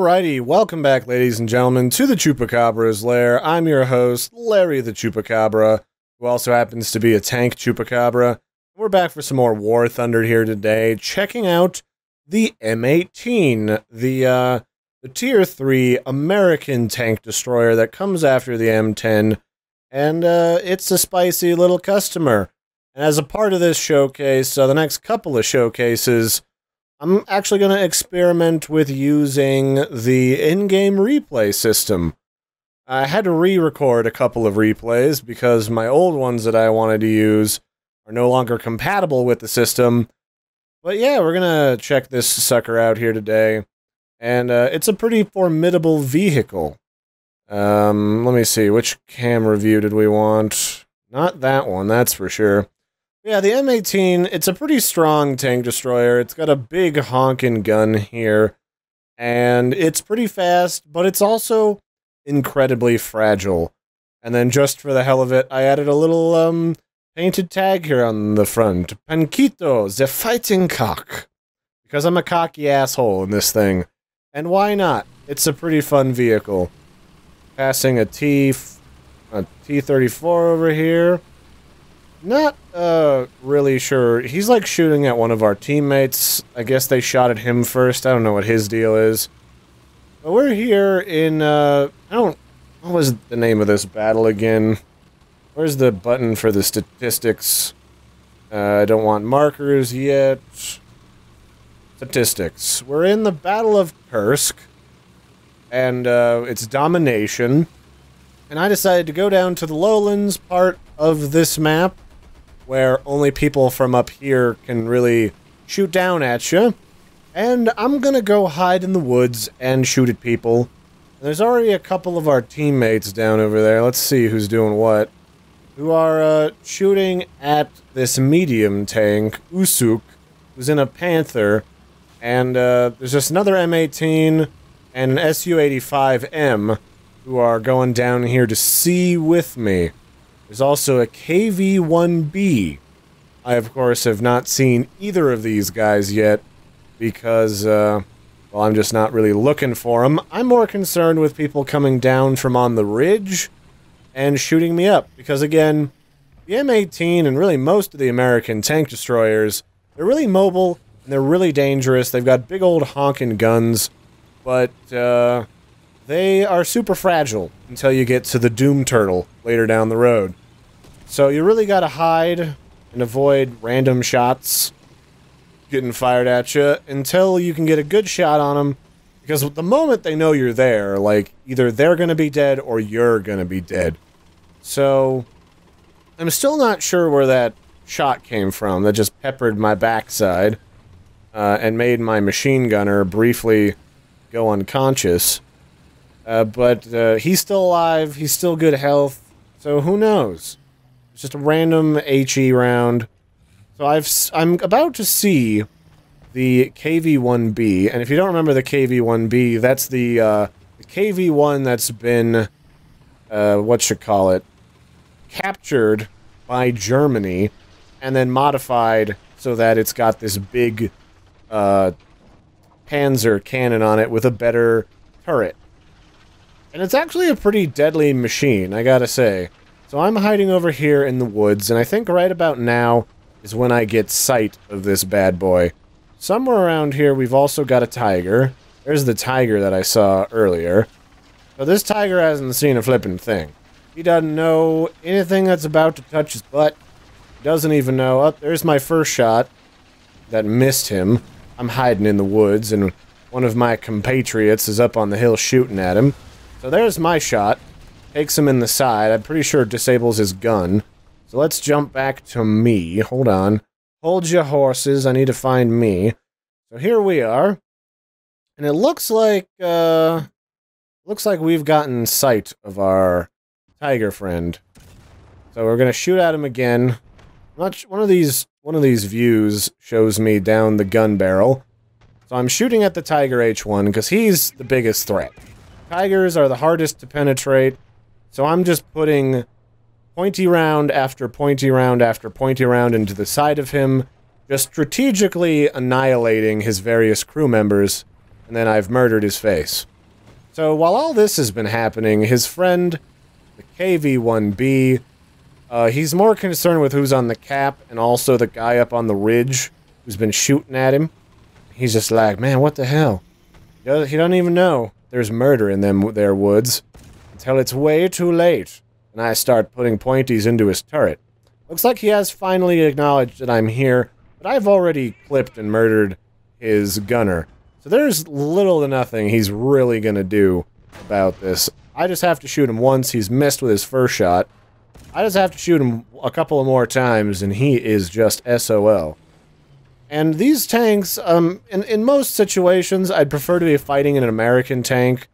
Alrighty, welcome back, ladies and gentlemen, to the Chupacabra's lair. I'm your host, Larry the Chupacabra, who also happens to be a tank Chupacabra. We're back for some more War Thunder here today, checking out the M18, the Tier 3 American tank destroyer that comes after the M10, and it's a spicy little customer. And as a part of this showcase, the next couple of showcases, I'm actually going to experiment with using the in-game replay system. I had to re-record a couple of replays because my old ones that I wanted to use are no longer compatible with the system. But yeah, we're going to check this sucker out here today. And it's a pretty formidable vehicle. Let me see, which camera view did we want? Not that one, that's for sure. Yeah, the M18, it's a pretty strong tank destroyer. It's got a big honkin' gun here, and it's pretty fast, but it's also incredibly fragile. And then just for the hell of it, I added a little, painted tag here on the front. Panquito, the fighting cock. Because I'm a cocky asshole in this thing. And why not? It's a pretty fun vehicle. Passing a T-34 over here. Not, really sure. He's, like, shooting at one of our teammates. I guess they shot at him first. I don't know what his deal is. But we're here in, what was the name of this battle again? Where's the button for the statistics? I don't want markers yet. Statistics. We're in the Battle of Kursk. And, it's domination. And I decided to go down to the lowlands part of this map, where only people from up here can really shoot down at you. And I'm gonna go hide in the woods and shoot at people. There's already a couple of our teammates down over there. Let's see who's doing what. Who are, shooting at this medium tank, Usuk, who's in a Panther. And, there's just another M18 and an Su-85M who are going down here to see with me. There's also a KV-1B. I, of course, have not seen either of these guys yet because, well, I'm just not really looking for them. I'm more concerned with people coming down from on the ridge and shooting me up because, again, the M18 and really most of the American tank destroyers, they're really mobile and they're really dangerous. They've got big old honkin' guns, but, they are super fragile until you get to the Doom Turtle later down the road. So you really gotta hide and avoid random shots getting fired at you until you can get a good shot on them. Because the moment they know you're there, like, either they're gonna be dead or you're gonna be dead. So, I'm still not sure where that shot came from that just peppered my backside and made my machine gunner briefly go unconscious. But he's still alive, he's still good health, so who knows? It's just a random HE round. So I'm about to see the KV-1B, and if you don't remember the KV-1B, that's the KV-1 that's been, captured by Germany, and then modified so that it's got this big, Panzer cannon on it with a better turret. And it's actually a pretty deadly machine, I gotta say. So I'm hiding over here in the woods, and I think right about now is when I get sight of this bad boy. Somewhere around here we've also got a tiger. There's the tiger that I saw earlier. So this tiger hasn't seen a flippin' thing. He doesn't know anything that's about to touch his butt. He doesn't even know. Oh, there's my first shot that missed him. I'm hiding in the woods, and one of my compatriots is up on the hill shooting at him. So there's my shot. Takes him in the side. I'm pretty sure it disables his gun. So let's jump back to me. Hold on. Hold your horses. I need to find me. So here we are. And it looks like we've gotten sight of our tiger friend. So we're gonna shoot at him again. One of these views shows me down the gun barrel. So I'm shooting at the Tiger H1 because he's the biggest threat. Tigers are the hardest to penetrate, so I'm just putting pointy round after pointy round after pointy round into the side of him, just strategically annihilating his various crew members, and then I've murdered his face. So while all this has been happening, his friend, the KV-1B, he's more concerned with who's on the cap and also the guy up on the ridge who's been shooting at him. He's just like, man, what the hell? He doesn't even know there's murder in them there woods until it's way too late. And I start putting pointies into his turret. Looks like he has finally acknowledged that I'm here, but I've already clipped and murdered his gunner. So there's little to nothing he's really gonna do about this. I just have to shoot him once. He's missed with his first shot. I just have to shoot him a couple of more times, and he is just SOL. And these tanks, in most situations, I'd prefer to be fighting in an American tank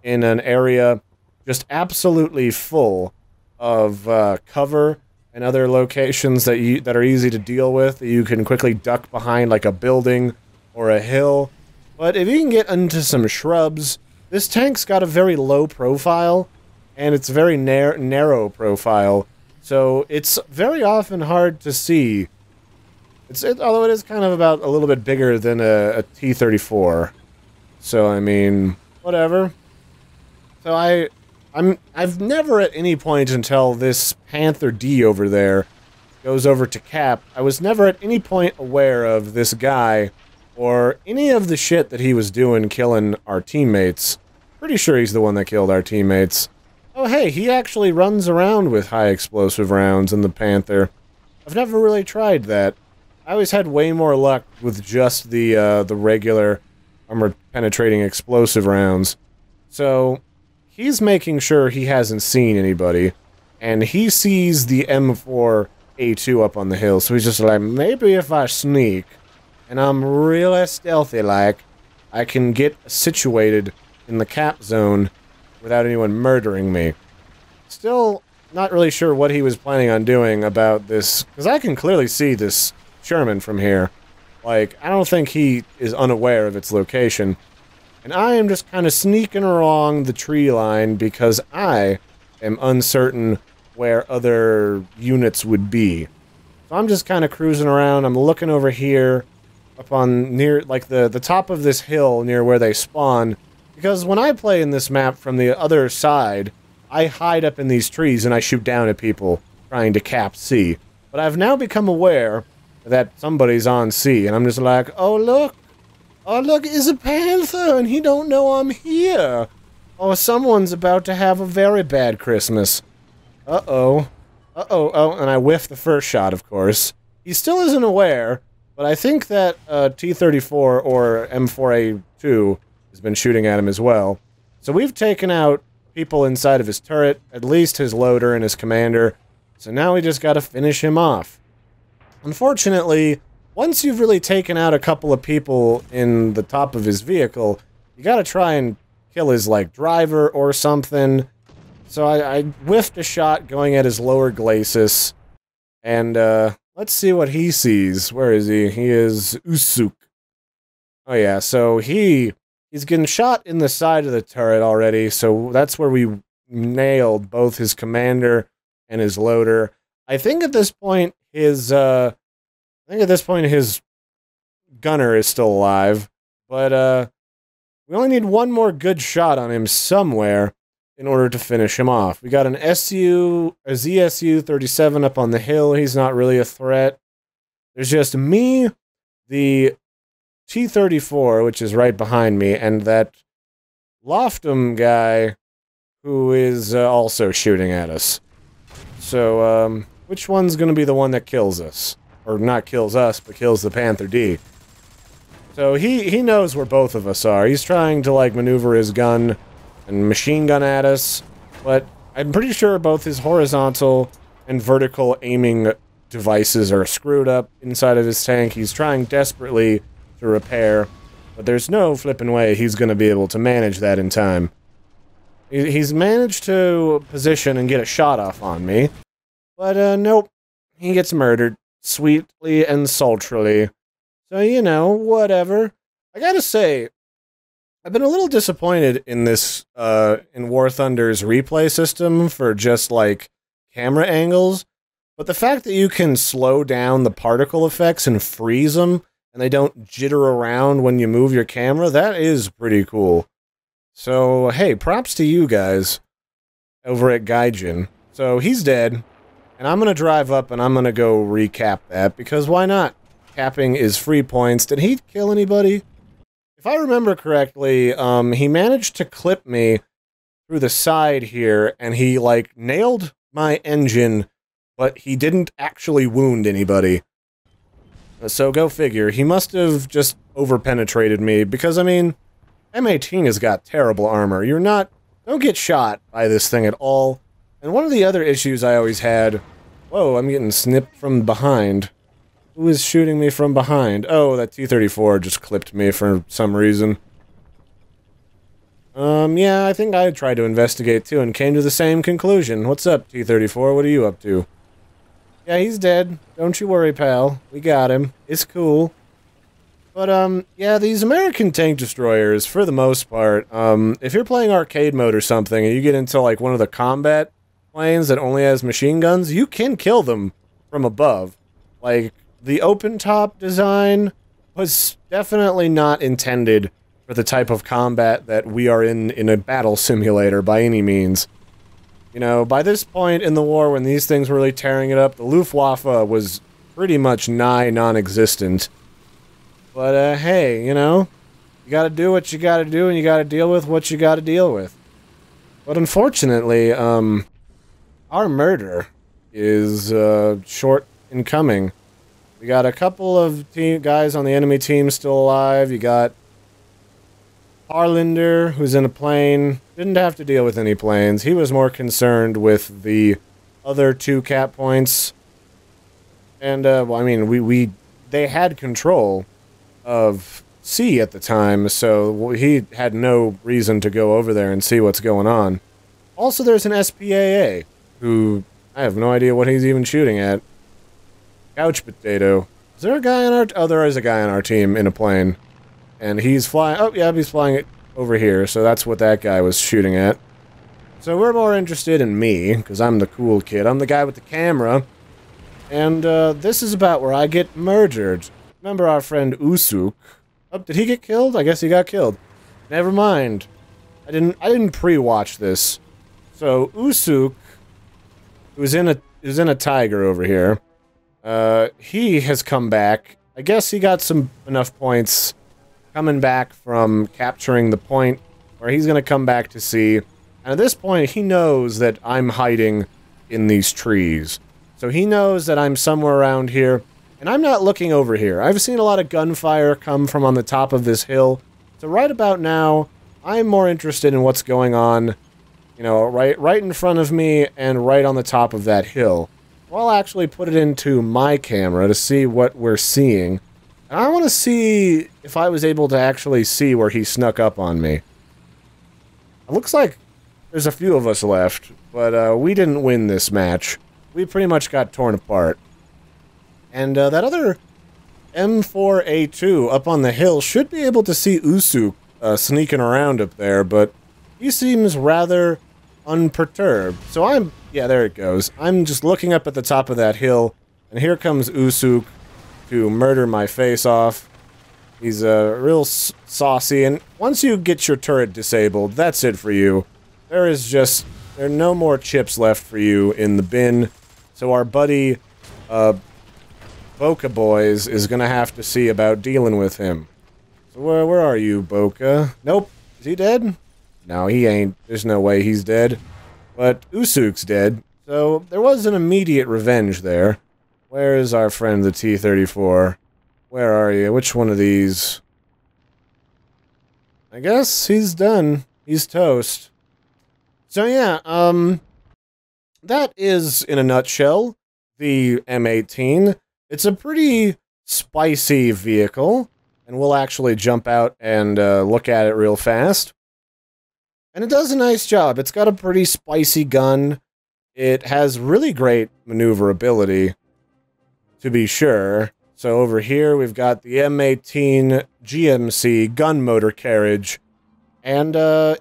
in an area just absolutely full of cover and other locations that are easy to deal with, that you can quickly duck behind, like a building or a hill. But if you can get into some shrubs, this tank's got a very low profile, and it's very narrow profile, so it's very often hard to see. Although it is kind of about a little bit bigger than a T-34. So, I mean, whatever. So I've never at any point until this Panther D over there goes over to Cap, I was never at any point aware of this guy or any of the shit that he was doing killing our teammates. Pretty sure he's the one that killed our teammates. Oh hey, he actually runs around with high explosive rounds in the Panther. I've never really tried that. I always had way more luck with just the regular armor-penetrating explosive rounds. So, he's making sure he hasn't seen anybody, and he sees the M4A2 up on the hill, so he's just like, maybe if I sneak, and I'm real stealthy-like, I can get situated in the cap zone without anyone murdering me. Still not really sure what he was planning on doing about this, because I can clearly see this Sherman from here. Like, I don't think he is unaware of its location. And I am just kind of sneaking along the tree line because I am uncertain where other units would be. So I'm just kind of cruising around. I'm looking over here up on near, like, the top of this hill near where they spawn. Because when I play in this map from the other side, I hide up in these trees and I shoot down at people trying to cap C. But I've now become aware that somebody's on C, and I'm just like, oh look, it's a Panther, and he don't know I'm here. Oh, someone's about to have a very bad Christmas. Oh, and I whiffed the first shot, of course. He still isn't aware, but I think that T-34 or M4A2 has been shooting at him as well. So we've taken out people inside of his turret, at least his loader and his commander, so now we just gotta finish him off. Unfortunately, once you've really taken out a couple of people in the top of his vehicle, you gotta try and kill his, like, driver or something. So I whiffed a shot going at his lower glacis, and, let's see what he sees. Where is he? He is Usuk. Oh yeah, so he's getting shot in the side of the turret already, so that's where we nailed both his commander and his loader. I think at this point his gunner is still alive, but we only need one more good shot on him somewhere in order to finish him off. We got a ZSU-37 up on the hill. He's not really a threat. There's just me, the T-34, which is right behind me, and that Loftum guy who is also shooting at us. So, which one's going to be the one that kills us? Or not kills us, but kills the Panther D. So he knows where both of us are. He's trying to, like, maneuver his gun and machine gun at us, but I'm pretty sure both his horizontal and vertical aiming devices are screwed up inside of his tank. He's trying desperately to repair, but there's no flipping way he's going to be able to manage that in time. He's managed to position and get a shot off on me, but nope, he gets murdered. Sweetly and sultrily. So, you know, whatever. I gotta say, I've been a little disappointed in this, in War Thunder's replay system for just, like, camera angles, but the fact that you can slow down the particle effects and freeze them, and they don't jitter around when you move your camera, that is pretty cool. So, hey, props to you guys over at Gaijin. So, he's dead, and I'm gonna drive up and I'm gonna go recap that, because why not? Capping is free points. Did he kill anybody? If I remember correctly, he managed to clip me through the side here, and he, like, nailed my engine, but he didn't actually wound anybody. So go figure. He must have just overpenetrated me, because, I mean, M18 has got terrible armor. Don't get shot by this thing at all. And one of the other issues I always had... Whoa, I'm getting snipped from behind. Who is shooting me from behind? Oh, that T-34 just clipped me for some reason. Yeah, I think I tried to investigate too and came to the same conclusion. What's up, T-34? What are you up to? Yeah, he's dead. Don't you worry, pal. We got him. It's cool. But, yeah, these American tank destroyers, for the most part, if you're playing arcade mode or something and you get into, like, one of the combat planes that only has machine guns, you can kill them from above. Like, the open-top design was definitely not intended for the type of combat that we are in a battle simulator by any means. You know, by this point in the war, when these things were really tearing it up, the Luftwaffe was pretty much nigh non-existent. But, hey, you know, you gotta do what you gotta do, and you gotta deal with what you gotta deal with. But unfortunately, our murder is, short in coming. We got a couple of guys on the enemy team still alive. You got Harlander, who's in a plane. Didn't have to deal with any planes. He was more concerned with the other 2 cap points. And, well, I mean, they had control of C at the time, so he had no reason to go over there and see what's going on. Also, there's an SPAA, who I have no idea what he's even shooting at. Couch potato. Is there a guy on our... Oh, there is a guy on our team in a plane. And he's flying... Oh, yeah, he's flying it over here, so that's what that guy was shooting at. So we're more interested in me, because I'm the cool kid. I'm the guy with the camera. And, this is about where I get murdered. Remember our friend Usuk? Oh, did he get killed? I guess he got killed. Never mind. I didn't pre-watch this. So, Usuk, who's in a tiger over here, he has come back. I guess he got enough points coming back from capturing the point where he's going to come back to see. And at this point, he knows that I'm hiding in these trees. So he knows that I'm somewhere around here, and I'm not looking over here. I've seen a lot of gunfire come from on the top of this hill. So right about now, I'm more interested in what's going on, you know, right in front of me and right on the top of that hill. I'll actually put it into my camera to see what we're seeing. And I want to see if I was able to actually see where he snuck up on me. It looks like there's a few of us left, but we didn't win this match. We pretty much got torn apart. And that other M4A2 up on the hill should be able to see Usuk sneaking around up there, but he seems rather unperturbed. So yeah, there it goes. I'm just looking up at the top of that hill, and here comes Usuk to murder my face off. He's real saucy, and once you get your turret disabled, that's it for you. There are no more chips left for you in the bin, so our buddy, Boca Boys is gonna have to see about dealing with him. So where are you, Boca? Nope. Is he dead? No, he ain't. There's no way he's dead. But Usuk's dead, so there was an immediate revenge there. Where is our friend, the T-34? Where are you? Which one of these? I guess he's done. He's toast. So yeah, that is, in a nutshell, the M18. It's a pretty spicy vehicle, and we'll actually jump out and look at it real fast. And it does a nice job. It's got a pretty spicy gun. It has really great maneuverability, to be sure. So over here, we've got the M18 GMC gun motor carriage, and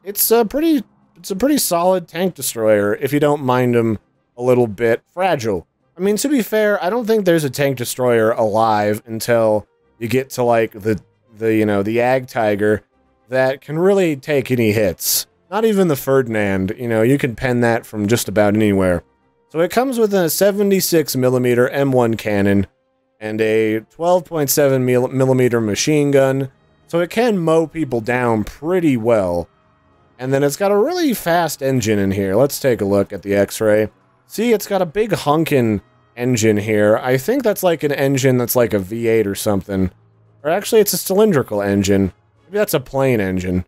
it's a pretty solid tank destroyer, if you don't mind them a little bit fragile. I mean, to be fair, I don't think there's a tank destroyer alive until you get to, like, the Ag Tiger. that can really take any hits. Not even the Ferdinand, you know, you can pen that from just about anywhere. So it comes with a 76mm M1 cannon and a 12.7mm machine gun, so it can mow people down pretty well. And then it's got a really fast engine in here. Let's take a look at the X-ray. See, it's got a big honkin' engine here. I think that's like an engine that's like a V8 or something. Or actually, it's a cylindrical engine. Maybe that's a plane engine.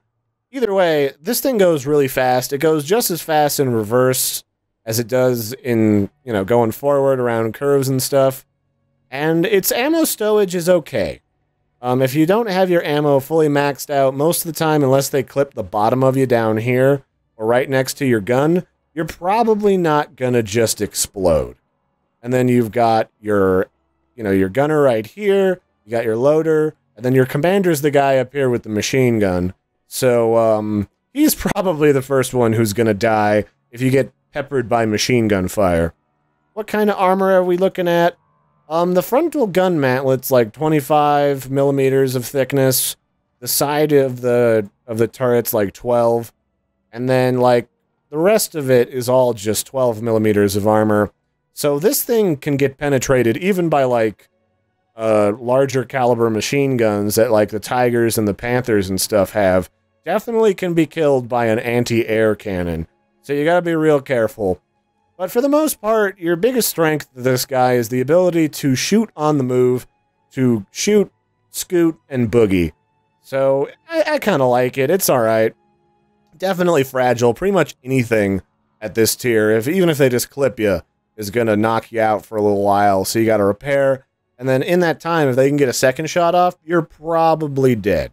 Either way, this thing goes really fast. It goes just as fast in reverse as it does in, you know, going forward around curves and stuff. And its ammo stowage is okay. If you don't have your ammo fully maxed out, most of the time, unless they clip the bottom of you down here, or right next to your gun, you're probably not gonna just explode. And then you've got your, you know, your gunner right here, you got your loader, and then your commander's the guy up here with the machine gun. So, he's probably the first one who's gonna die if you get peppered by machine gun fire. What kind of armor are we looking at? The frontal gun mantlet's like 25mm of thickness. The side of the turret's like 12. And then, like, the rest of it is all just 12mm of armor. So this thing can get penetrated even by, like, larger caliber machine guns that, like, the Tigers and the Panthers and stuff have. Definitely can be killed by an anti-air cannon. So you gotta be real careful. But for the most part, your biggest strength of this guy is the ability to shoot on the move, to shoot, scoot, and boogie. So, I kind of like it. It's alright. Definitely fragile. Pretty much anything at this tier, even if they just clip you, is going to knock you out for a little while. So you got to repair. And then in that time, if they can get a second shot off, you're probably dead.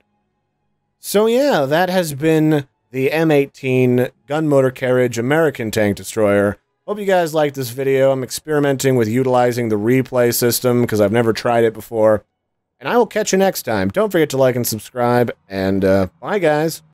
So yeah, that has been the M18 Gun Motor Carriage American Tank Destroyer. Hope you guys liked this video. I'm experimenting with utilizing the replay system because I've never tried it before. And I will catch you next time. Don't forget to like and subscribe, and bye guys.